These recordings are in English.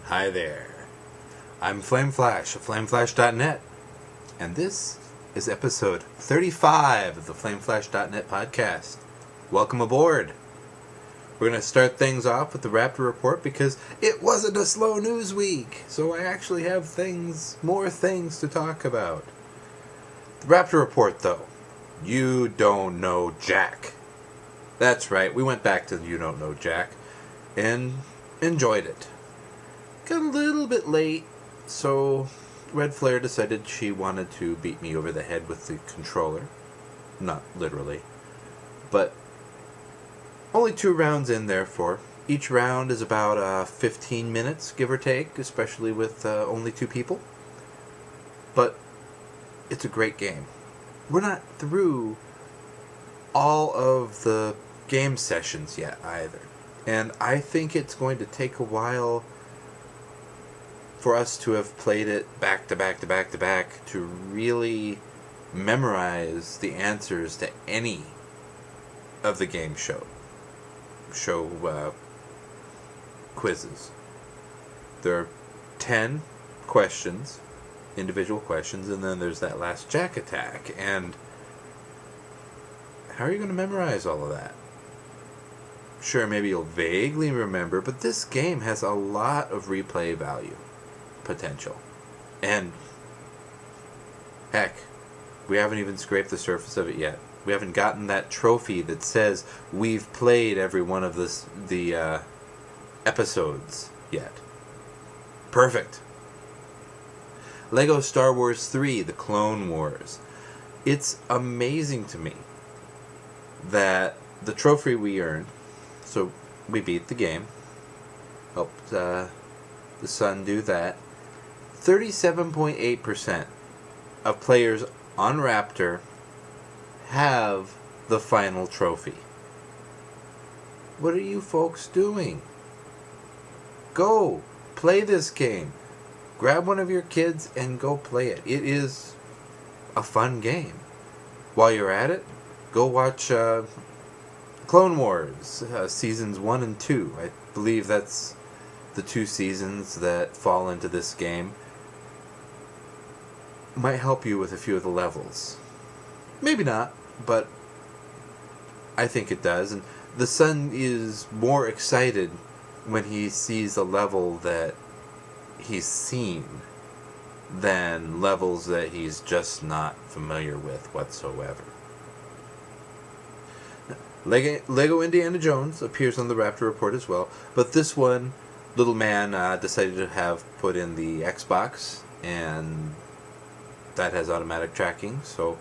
Hi there. I'm Flame Flash of FlameFlash.net, and this is episode 35 of the FlameFlash.net podcast. Welcome aboard. We're going to start things off with the Raptr report because it wasn't a slow news week, so I actually have more things to talk about. The Raptr report, though. You Don't Know Jack. That's right, we went back to You Don't Know Jack and enjoyed it. Got a little bit late, so Red Flare decided she wanted to beat me over the head with the controller. Not literally. But only 2 rounds in, therefore. Each round is about 15 minutes, give or take, especially with only 2 people. But it's a great game. We're not through all of the game sessions yet, either. And I think it's going to take a while for us to have played it back to back to back to back to really memorize the answers to any of the game show quizzes. There are 10 questions, individual questions, and then there's that last Jack attack. And how are you going to memorize all of that? Sure, maybe you'll vaguely remember, but this game has a lot of replay value potential. And heck, we haven't even scraped the surface of it yet. We haven't gotten that trophy that says we've played every one of the episodes yet. Perfect. Lego Star Wars 3, The Clone Wars. It's amazing to me that the trophy we earned, so we beat the game, helped the son do that, 37.8% of players on Raptr have the final trophy. What are you folks doing? Go play this game. Grab one of your kids and go play it. It is a fun game. While you're at it, go watch Clone Wars seasons 1 and 2. I believe that's the 2 seasons that fall into this game. Might help you with a few of the levels. Maybe not, but I think it does. And the son is more excited when he sees a level that he's seen than levels that he's just not familiar with whatsoever. Lego Indiana Jones appears on the Raptr report as well, but this one, little man decided to have put in the Xbox, and that has automatic tracking, so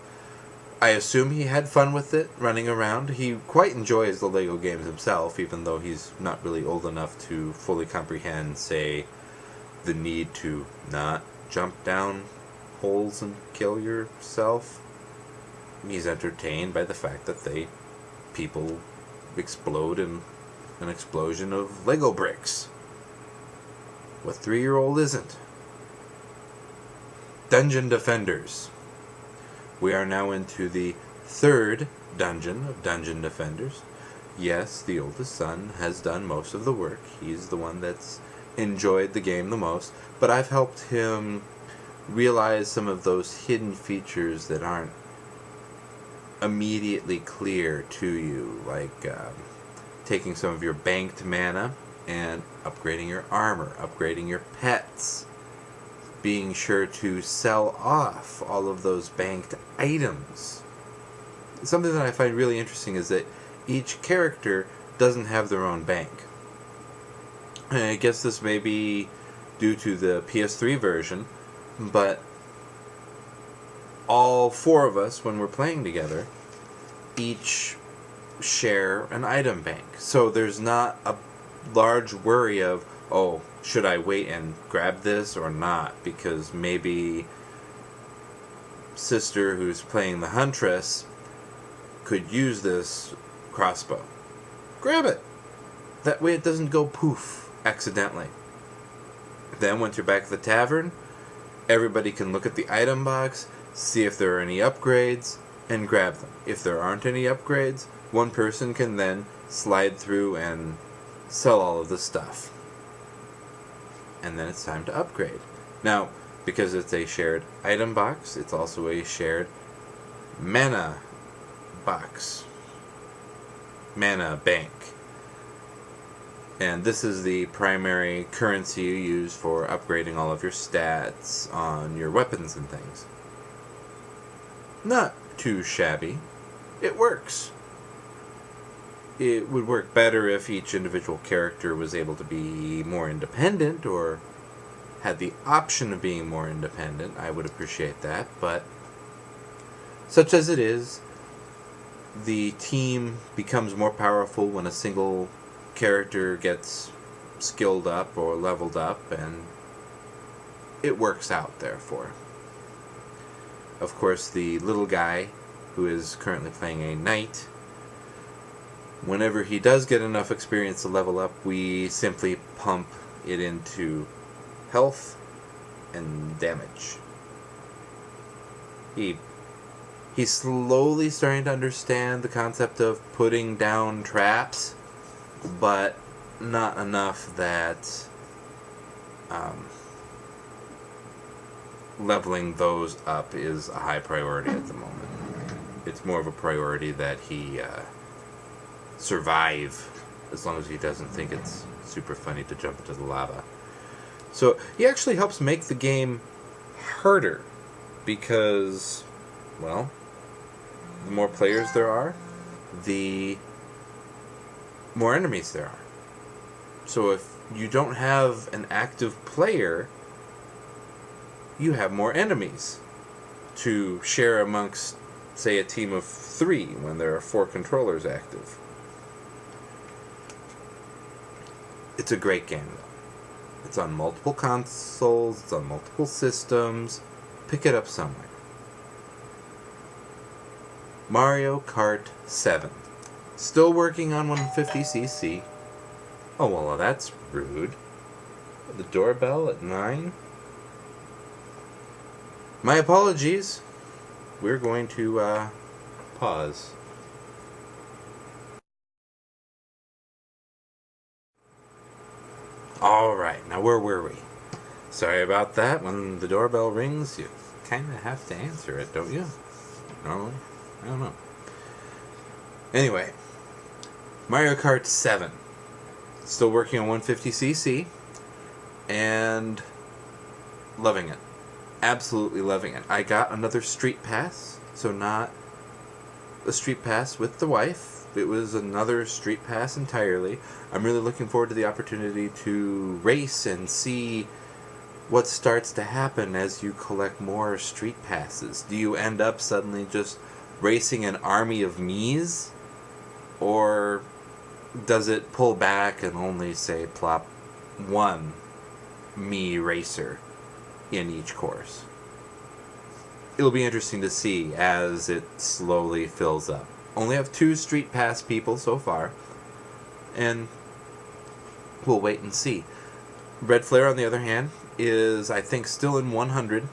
I assume he had fun with it, running around. He quite enjoys the Lego games himself, even though he's not really old enough to fully comprehend, say, the need to not jump down holes and kill yourself. He's entertained by the fact that people explode in an explosion of Lego bricks. What 3-year-old isn't? Dungeon Defenders. We are now into the 3rd dungeon of Dungeon Defenders. Yes, the oldest son has done most of the work. He's the one that's enjoyed the game the most, but I've helped him realize some of those hidden features that aren't immediately clear to you, like taking some of your banked mana and upgrading your armor, upgrading your pets, being sure to sell off all of those banked items. Something that I find really interesting is that each character doesn't have their own bank. And I guess this may be due to the PS3 version, but all 4 of us, when we're playing together, each share an item bank. So there's not a large worry of, oh, should I wait and grab this or not? Because maybe sister who's playing the Huntress could use this crossbow. Grab it. That way it doesn't go poof accidentally. Then once you're back at the tavern, everybody can look at the item box, see if there are any upgrades, and grab them. If there aren't any upgrades, one person can then slide through and sell all of the stuff. and then it's time to upgrade. Now, because it's a shared item box, it's also a shared mana box. Mana bank. And this is the primary currency you use for upgrading all of your stats on your weapons and things. Not too shabby. It works. It would work better if each individual character was able to be more independent or had the option of being more independent. I would appreciate that, but such as it is, the team becomes more powerful when a single character gets skilled up or leveled up, and it works out, therefore. Of course, the little guy, who is currently playing a knight, whenever he does get enough experience to level up, we simply pump it into health and damage. He's slowly starting to understand the concept of putting down traps, but not enough that leveling those up is a high priority at the moment. It's more of a priority that he survive, as long as he doesn't think it's super funny to jump into the lava. So he actually helps make the game harder, because, well, the more players there are, the more enemies there are. So if you don't have an active player, you have more enemies to share amongst, say, a team of 3 when there are 4 controllers active. It's a great game, though. It's on multiple consoles, it's on multiple systems. Pick it up somewhere. Mario Kart 7. Still working on 150cc. Oh, well, that's rude. The doorbell at 9? My apologies. We're going to pause. Alright, now where were we? Sorry about that. When the doorbell rings, you kind of have to answer it, don't you? Normally? I don't know. Anyway, Mario Kart 7. Still working on 150cc. And loving it. Absolutely loving it. I got another Street Pass. So not a Street Pass with the wife. It was another Street Pass entirely. I'm really looking forward to the opportunity to race and see what starts to happen as you collect more Street Passes. Do you end up suddenly just racing an army of Miis? Or does it pull back and only, say, plop one Mii racer in each course? It'll be interesting to see as it slowly fills up. Only have 2 Street Pass people so far, and we'll wait and see. Red Flare, on the other hand, is, I think, still in 100,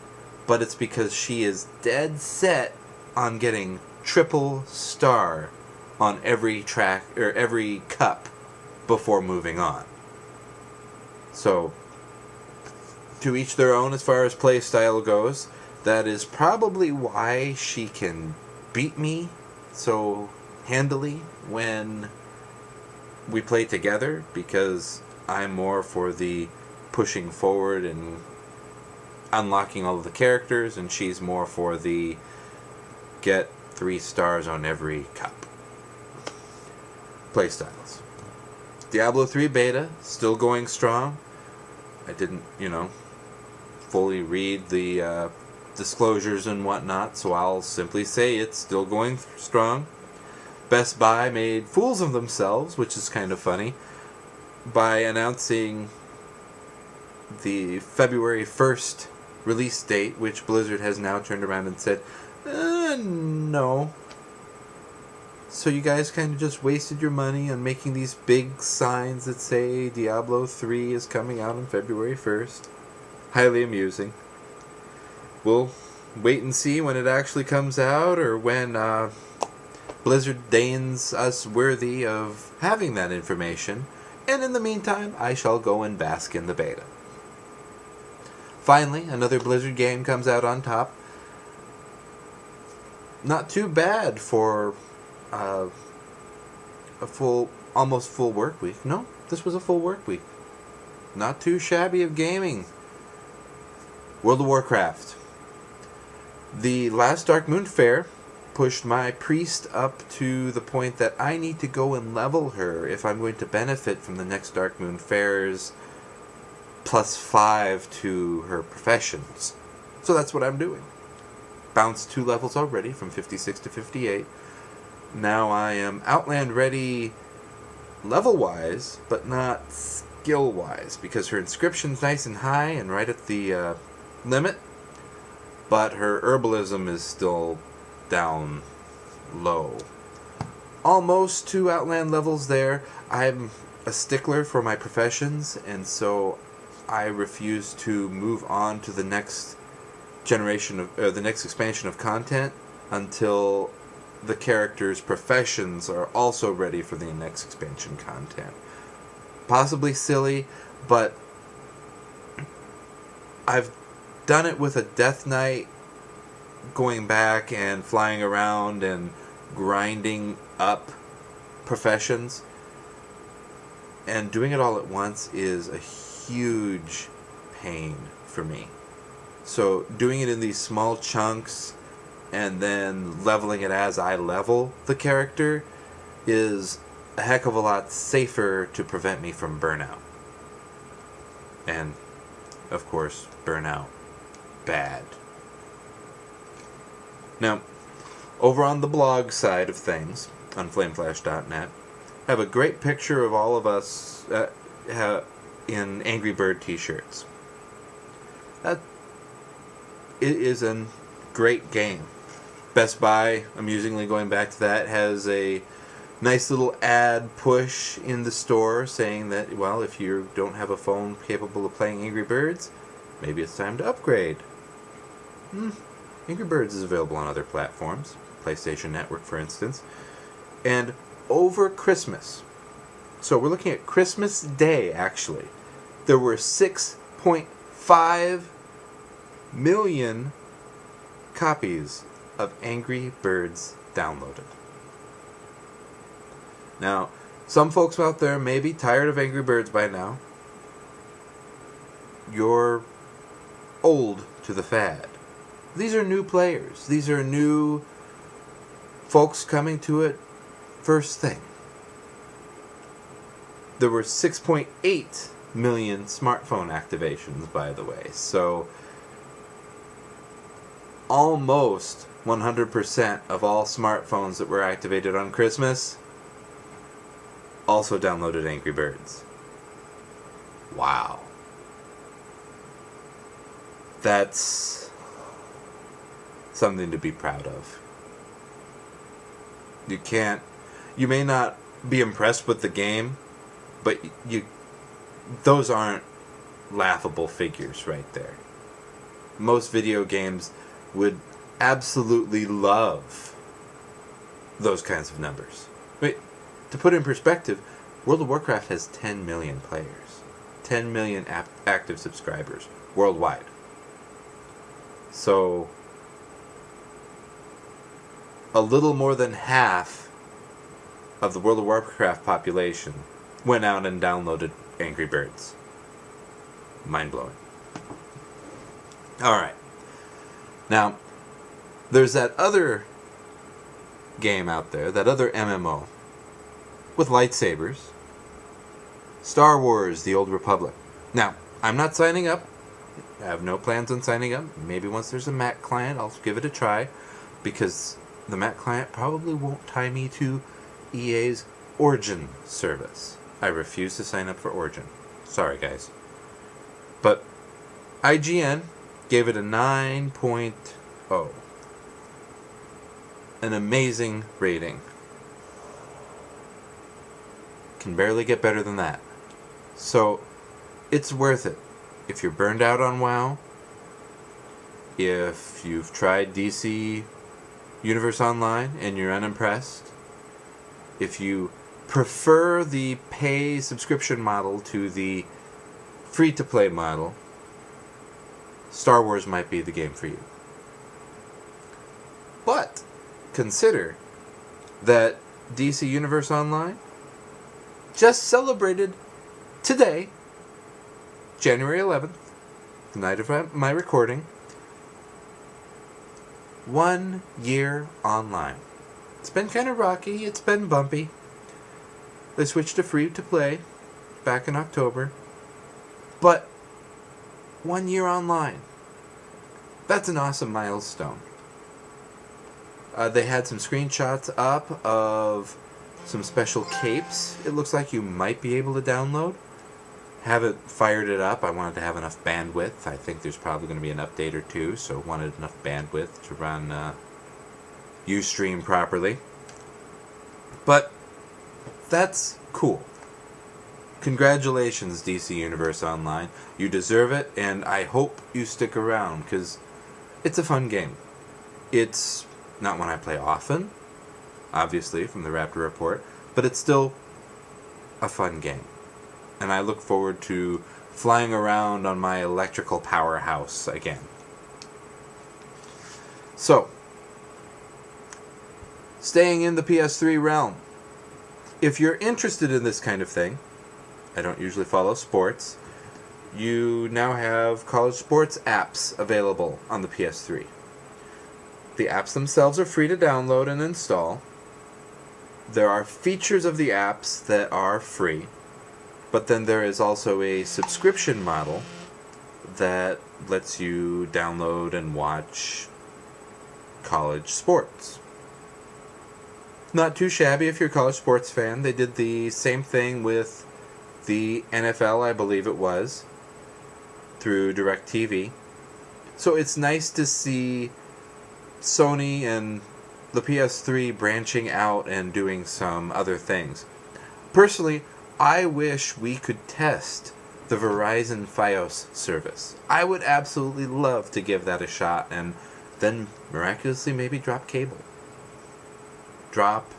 but it's because she is dead set on getting triple star on every track, or every cup, before moving on. So, to each their own as far as play style goes. That is probably why she can beat me so handily when we play together, because I'm more for the pushing forward and unlocking all of the characters, and she's more for the get 3 stars on every cup playstyles. Diablo 3 beta, still going strong. I didn't, fully read the disclosures and whatnot, so I'll simply say it's still going strong. Best Buy made fools of themselves, which is kind of funny, by announcing the February 1st release date, which Blizzard has now turned around and said, no. So you guys kind of just wasted your money on making these big signs that say Diablo 3 is coming out on February 1st. Highly amusing. We'll wait and see when it actually comes out, or when Blizzard deigns us worthy of having that information. And in the meantime, I shall go and bask in the beta. Finally, another Blizzard game comes out on top. Not too bad for a almost full work week. No, this was a full work week. Not too shabby of gaming. World of Warcraft. The last Dark Moon Fair pushed my priest up to the point that I need to go and level her if I'm going to benefit from the next Dark Moon Fair's +5 to her professions. So that's what I'm doing. Bounced 2 levels already from 56 to 58. Now I am Outland ready level-wise, but not skill-wise, because her inscription's nice and high and right at the limit, but her herbalism is still down low. Almost 2 Outland levels there. I'm a stickler for my professions, and so I refuse to move on to the next generation of the next expansion of content until the characters' professions are also ready for the next expansion content. Possibly silly, but I've done it with a Death Knight, going back and flying around and grinding up professions, and doing it all at once is a huge pain for me. So doing it in these small chunks and then leveling it as I level the character is a heck of a lot safer to prevent me from burnout. And, of course, burnout bad. Now, over on the blog side of things, on flameflash.net, I have a great picture of all of us in Angry Bird t-shirts. It is a great game. Best Buy, amusingly going back to that, has a nice little ad push in the store saying that, well, if you don't have a phone capable of playing Angry Birds, maybe it's time to upgrade. Angry Birds is available on other platforms, PlayStation Network for instance, and over Christmas, so we're looking at Christmas Day actually, there were 6.5 million copies of Angry Birds downloaded. Now, some folks out there may be tired of Angry Birds by now. You're old to the fad. These are new players. These are new folks coming to it first thing. There were 6.8 million smartphone activations, by the way. So, almost 100% of all smartphones that were activated on Christmas also downloaded Angry Birds. Wow. That's something to be proud of. You may not be impressed with the game, but those aren't laughable figures right there. Most video games would absolutely love those kinds of numbers. Wait, to put it in perspective, World of Warcraft has 10 million players. 10 million active subscribers worldwide. So, a little more than half of the World of Warcraft population went out and downloaded Angry Birds. Mind-blowing. Alright. Now, there's that other game out there, that other MMO, with lightsabers. Star Wars, The Old Republic. Now, I'm not signing up. I have no plans on signing up. Maybe once there's a Mac client, I'll give it a try, because the Mac client probably won't tie me to EA's Origin service. I refuse to sign up for Origin. Sorry, guys. But IGN gave it a 9.0. An amazing rating. Can barely get better than that. So, it's worth it. If you're burned out on WoW, if you've tried DC Universe Online and you're unimpressed, if you prefer the pay subscription model to the free-to-play model, Star Wars might be the game for you. But consider that DC Universe Online just celebrated today, January 11th, the night of my recording, 1 year online. It's been kind of rocky, it's been bumpy. They switched to free to play back in October, but 1 year online. That's an awesome milestone. They had some screenshots up of some special capes it looks like you might be able to download. Haven't fired it up. I wanted to have enough bandwidth. I think there's probably going to be an update or two, so wanted enough bandwidth to run Ustream properly. But that's cool. Congratulations, DC Universe Online. You deserve it, and I hope you stick around, because it's a fun game. It's not one I play often, obviously, from the Raptr report, but it's still a fun game. And I look forward to flying around on my electrical powerhouse again. So, staying in the PS3 realm, if you're interested in this kind of thing, I don't usually follow sports, you now have college sports apps available on the PS3. The apps themselves are free to download and install. There are features of the apps that are free, but then there is also a subscription model that lets you download and watch college sports. Not too shabby if you're a college sports fan. They did the same thing with the NFL, I believe it was, through DirecTV. So it's nice to see Sony and the PS3 branching out and doing some other things. Personally, I wish we could test the Verizon Fios service. I would absolutely love to give that a shot and then miraculously maybe drop cable. Drop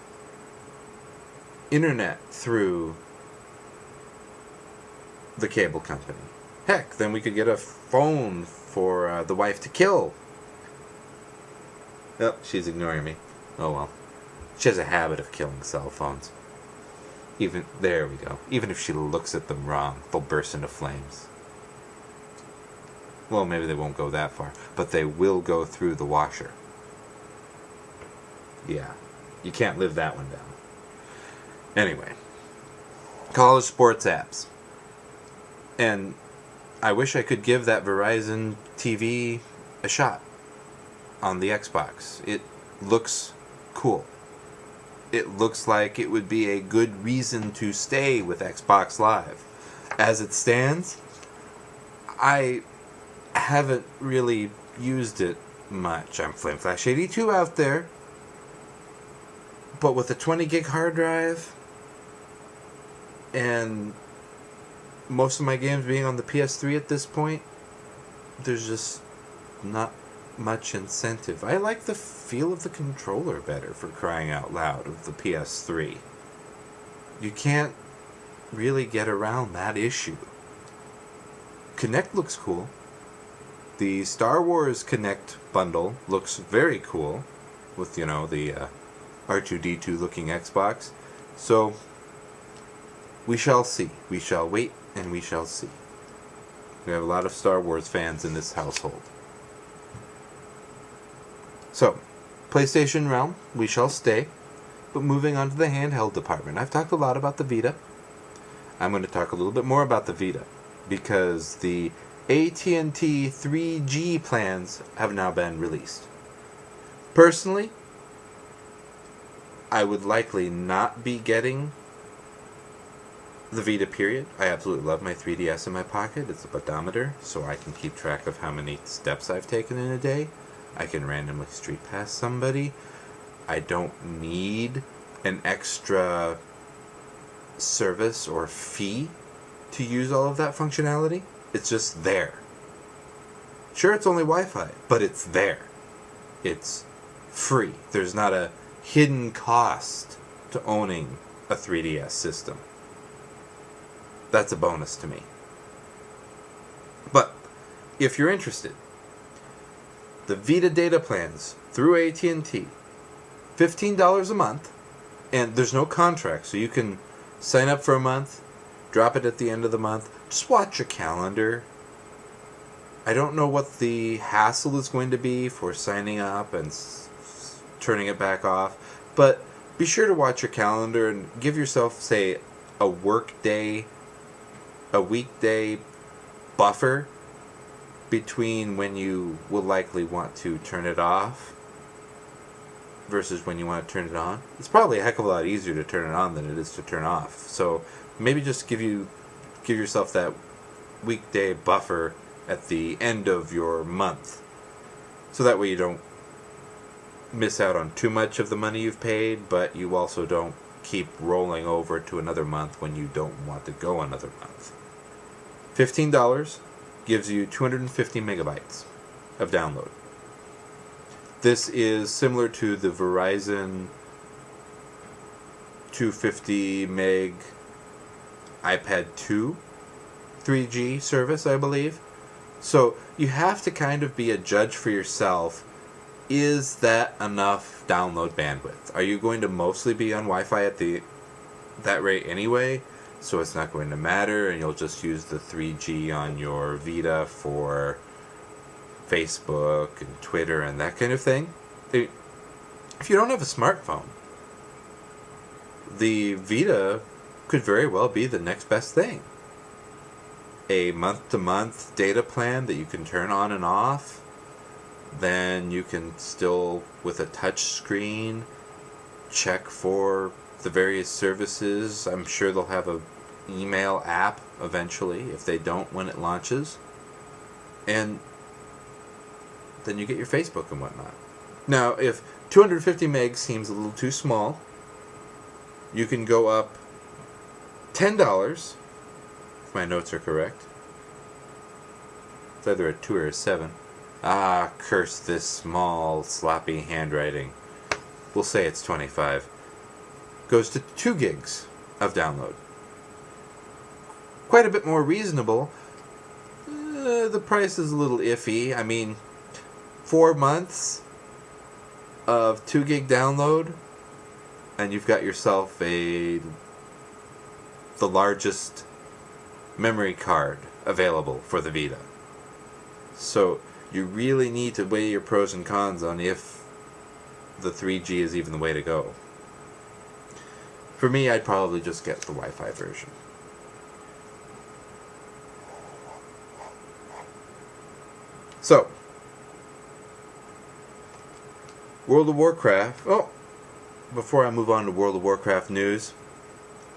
internet through the cable company. Heck, then we could get a phone for the wife to kill. Oh, she's ignoring me. Oh well. She has a habit of killing cell phones. There we go. Even if she looks at them wrong, they'll burst into flames. Well, maybe they won't go that far, but they will go through the washer. Yeah, you can't live that one down. Anyway, college sports apps. And I wish I could give that Verizon TV a shot on the Xbox. It looks cool. It looks like it would be a good reason to stay with Xbox Live. As it stands, I haven't really used it much. I'm FlameFlash82 out there, but with a 20 gig hard drive and most of my games being on the PS3 at this point, there's just not much incentive. I like the feel of the controller better, for crying out loud, of the PS3. You can't really get around that issue. Kinect looks cool. The Star Wars Kinect bundle looks very cool with, the R2-D2 looking Xbox. So, we shall see. We shall wait and we shall see. We have a lot of Star Wars fans in this household. So, PlayStation realm, we shall stay. But moving on to the handheld department. I've talked a lot about the Vita. I'm going to talk a little bit more about the Vita, because the AT&T 3G plans have now been released. Personally, I would likely not be getting the Vita period. I absolutely love my 3DS in my pocket. It's a pedometer, so I can keep track of how many steps I've taken in a day. I can randomly street pass somebody. I don't need an extra service or fee to use all of that functionality. It's just there. Sure, it's only Wi-Fi, but it's there. It's free. There's not a hidden cost to owning a 3DS system. That's a bonus to me. But if you're interested the Vita data plans through AT&T. $15 a month, and there's no contract, so you can sign up for a month, drop it at the end of the month. Just watch your calendar. I don't know what the hassle is going to be for signing up and turning it back off, but be sure to watch your calendar and give yourself, say, a weekday buffer between when you will likely want to turn it off versus when you want to turn it on. It's probably a heck of a lot easier to turn it on than it is to turn off. So maybe just give yourself that weekday buffer at the end of your month, so that way you don't miss out on too much of the money you've paid, but you also don't keep rolling over to another month when you don't want to go another month. $15 gives you 250 megabytes of download. This is similar to the Verizon 250 meg iPad 2 3G service, I believe. So you have to kind of be a judge for yourself. Is that enough download bandwidth? Are you going to mostly be on Wi-Fi at that rate anyway? So it's not going to matter, and you'll just use the 3G on your Vita for Facebook and Twitter and that kind of thing. If you don't have a smartphone, the Vita could very well be the next best thing. A month-to-month data plan that you can turn on and off. Then you can still, with a touch screen, check for the various services. I'm sure they'll have an email app eventually, if they don't when it launches. And then you get your Facebook and whatnot. Now, if 250 megs seems a little too small, you can go up $10, if my notes are correct. It's either a 2 or a 7. Ah, curse this small, sloppy handwriting. We'll say it's 25. Goes to 2 gigs of download. Quite a bit more reasonable. The price is a little iffy. I mean, 4 months of 2 gig download, and you've got yourself the largest memory card available for the Vita. So you really need to weigh your pros and cons on if the 3G is even the way to go. For me, I'd probably just get the Wi-Fi version. So, World of Warcraft. Oh, before I move on to World of Warcraft news,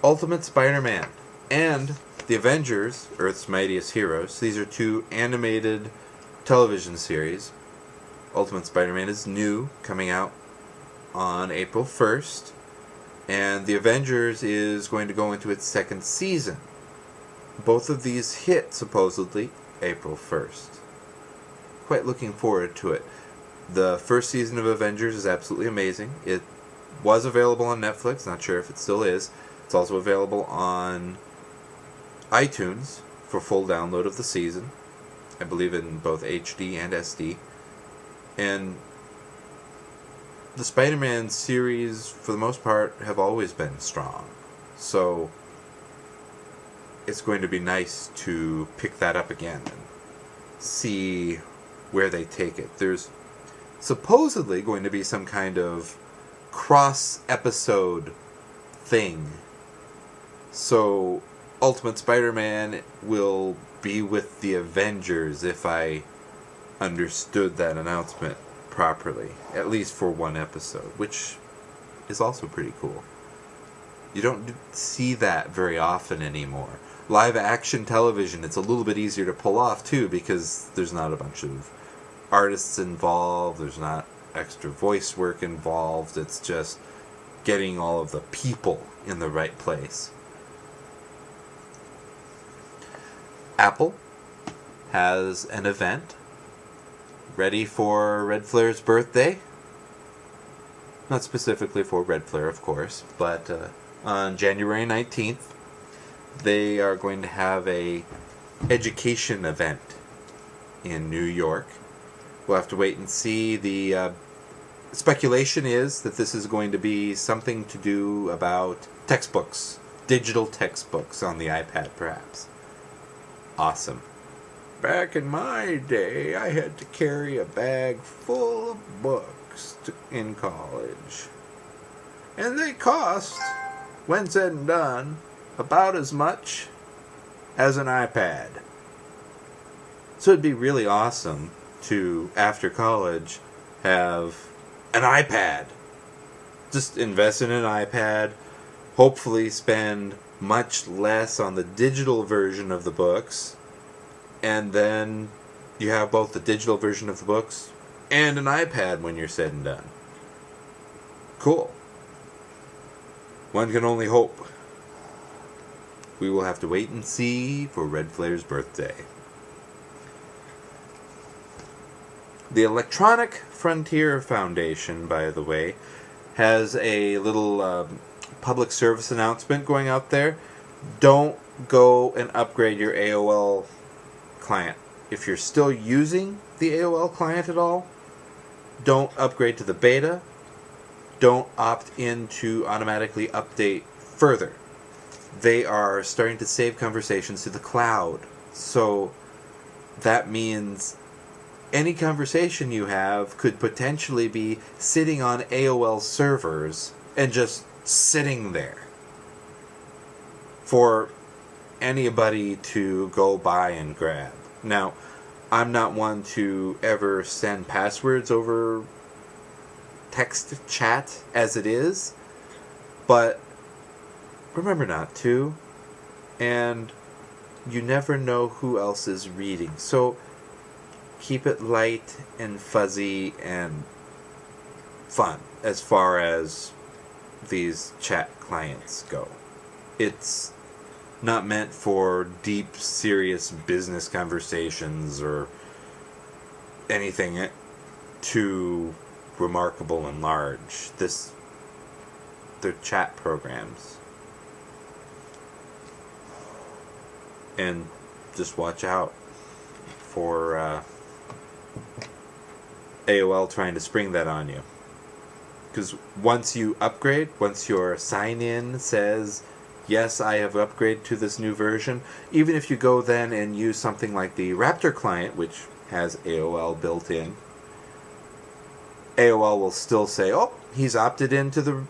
Ultimate Spider-Man and The Avengers, Earth's Mightiest Heroes. These are 2 animated television series. Ultimate Spider-Man is new, coming out on April 1st, and The Avengers is going to go into its 2nd season. Both of these hit, supposedly, April 1st. Quite looking forward to it. The first season of Avengers is absolutely amazing. It was available on Netflix, not sure if it still is. It's also available on iTunes for full download of the season. I believe in both HD and SD. And the Spider-Man series, for the most part, have always been strong. So it's going to be nice to pick that up again and see where they take it. There's supposedly going to be some kind of cross-episode thing. So Ultimate Spider-Man will be with the Avengers, if I understood that announcement properly, at least for 1 episode, which is also pretty cool. You don't see that very often anymore. Live action television, it's a little bit easier to pull off too, because there's not a bunch of artists involved, there's not extra voice work involved, it's just getting all of the people in the right place. Apple has an event ready for Red Flare's birthday. Not specifically for Red Flare, of course, but on January 19th, they are going to have a education event in New York We'll have to wait and see. The speculation is that this is going to be something to do about textbooks, digital textbooks on the iPad, perhaps. Awesome. Back in my day, I had to carry a bag full of books in college. And they cost, when said and done, about as much as an iPad. So it'd be really awesome to, after college, have an iPad. Just invest in an iPad, hopefully spend much less on the digital version of the books, and then you have both the digital version of the books and an iPad when you're said and done. Cool. One can only hope. We will have to wait and see for Red Flare's birthday. The Electronic Frontier Foundation, by the way, has a little public service announcement going out there. Don't go and upgrade your AOL client. If you're still using the AOL client at all, don't upgrade to the beta. Don't opt in to automatically update further. They are starting to save conversations to the cloud. So that means any conversation you have could potentially be sitting on AOL servers and just sitting there for anybody to go by and grab. Now, I'm not one to ever send passwords over text chat as it is, but remember not to, and you never know who else is reading. So keep it light and fuzzy and fun as far as these chat clients go. It's not meant for deep, serious business conversations or anything too remarkable and large. They're chat programs. And just watch out for AOL trying to spring that on you. Because once you upgrade, once your sign-in says, yes, I have upgraded to this new version, even if you go then and use something like the Raptr client, which has AOL built in, AOL will still say, oh, he's opted into the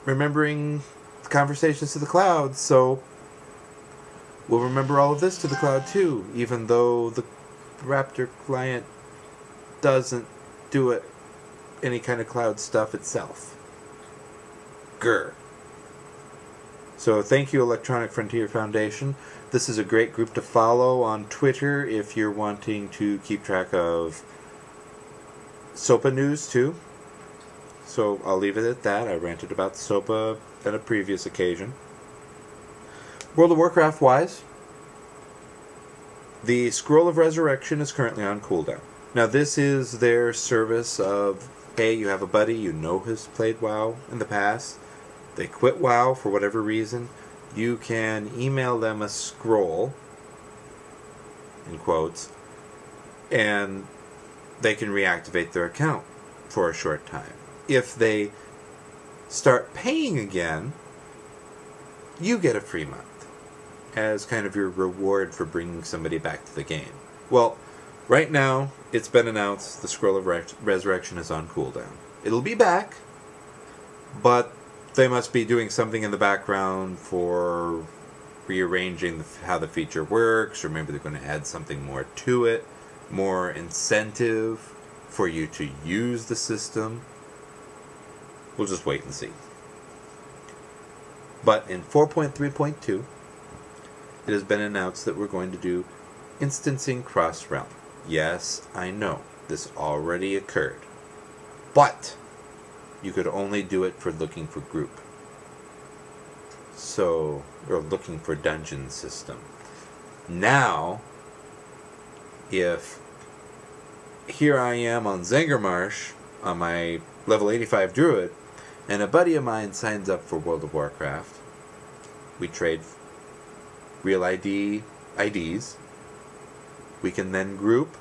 remembering conversations to the cloud, so we'll remember all of this to the cloud too, even though the Raptr client doesn't do it any kind of cloud stuff itself. Grr. So thank you, Electronic Frontier Foundation. This is a great group to follow on Twitter if you're wanting to keep track of SOPA news too. So I'll leave it at that. I ranted about SOPA at a previous occasion. World of Warcraft wise, the Scroll of Resurrection is currently on cooldown. Now this is their service of, hey, you have a buddy you know has played WoW in the past. They quit WoW for whatever reason. You can email them a scroll, in quotes, and they can reactivate their account for a short time. If they start paying again, you get a free month as kind of your reward for bringing somebody back to the game. Well, right now, it's been announced the Scroll of Resurrection is on cooldown. It'll be back, but they must be doing something in the background for rearranging how the feature works, or maybe they're going to add something more to it, more incentive for you to use the system. We'll just wait and see. But in 4.3.2, it has been announced that we're going to do instancing cross-realm. Yes, I know, this already occurred. But you could only do it for looking for group. So, or looking for dungeon system. Now, if here I am on Zangarmarsh, on my level 85 druid, and a buddy of mine signs up for World of Warcraft, we trade real IDs, we can then group,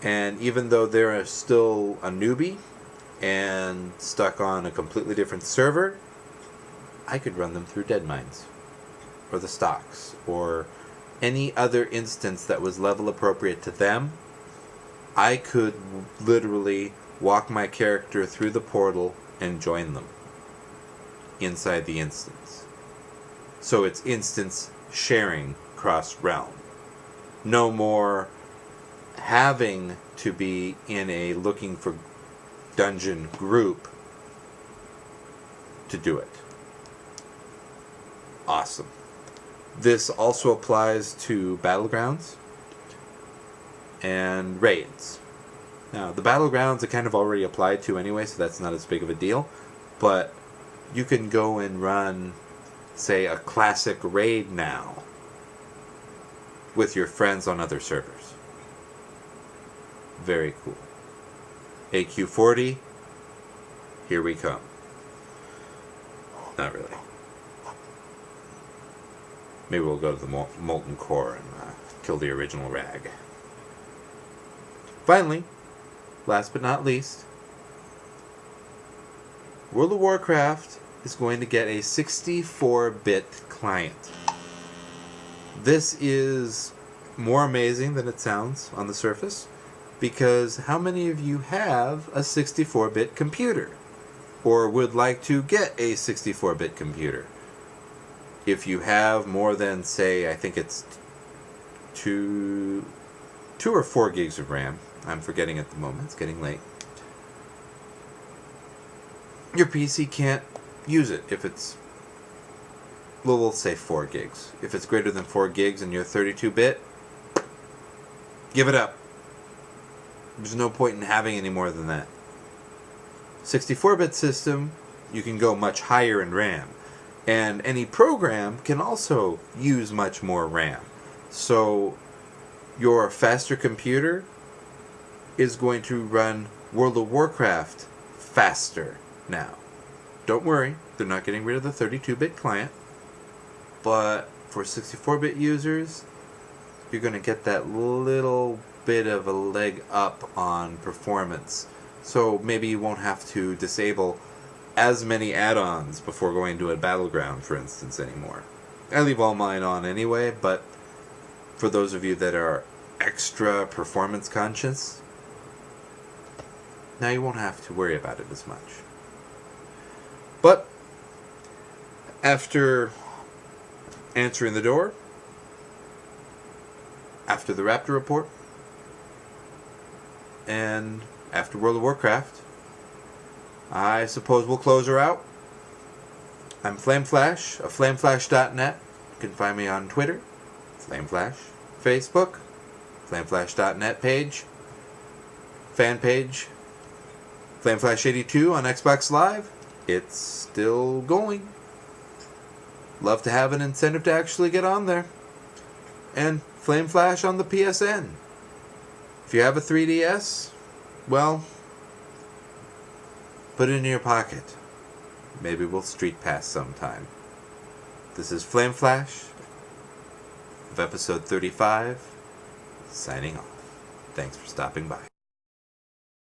And even though they're still a newbie and stuck on a completely different server, I could run them through Deadmines, or the stocks, or any other instance that was level appropriate to them. I could literally walk my character through the portal and join them inside the instance. So it's instance sharing cross-realm. No more having to be in a looking for dungeon group to do it. Awesome. This also applies to battlegrounds and raids. Now, the battlegrounds are kind of already applied to anyway, so that's not as big of a deal. But you can go and run, say, a classic raid now with your friends on other servers. Very cool. AQ40, here we come. Not really. Maybe we'll go to the Molten Core and kill the original rag. Finally, last but not least, World of Warcraft is going to get a 64-bit client. This is more amazing than it sounds on the surface, because how many of you have a 64-bit computer or would like to get a 64-bit computer? If you have more than, say, I think it's 2 or 4 gigs of RAM, I'm forgetting at the moment, it's getting late, your PC can't use it if it's, well, we'll say 4 gigs. If it's greater than 4 gigs and you're 32-bit, give it up. There's no point in having any more than that. 64-bit system, you can go much higher in RAM. And any program can also use much more RAM. So your faster computer is going to run World of Warcraft faster now. Don't worry, they're not getting rid of the 32-bit client. But for 64-bit users, you're going to get that little bit of a leg up on performance. So maybe you won't have to disable as many add-ons before going to a battleground, for instance, anymore. I leave all mine on anyway, but for those of you that are extra performance conscious, now you won't have to worry about it as much. But after answering the door, after the Raptr report, and after World of Warcraft, I suppose we'll close her out. I'm FlameFlash of FlameFlash.net. You can find me on Twitter, FlameFlash, Facebook, FlameFlash.net page, fan page, FlameFlash82 on Xbox Live. It's still going. Love to have an incentive to actually get on there. And FlameFlash on the PSN. If you have a 3DS, well, put it in your pocket. Maybe we'll street pass sometime. This is FlameFlash of episode 35, signing off. Thanks for stopping by.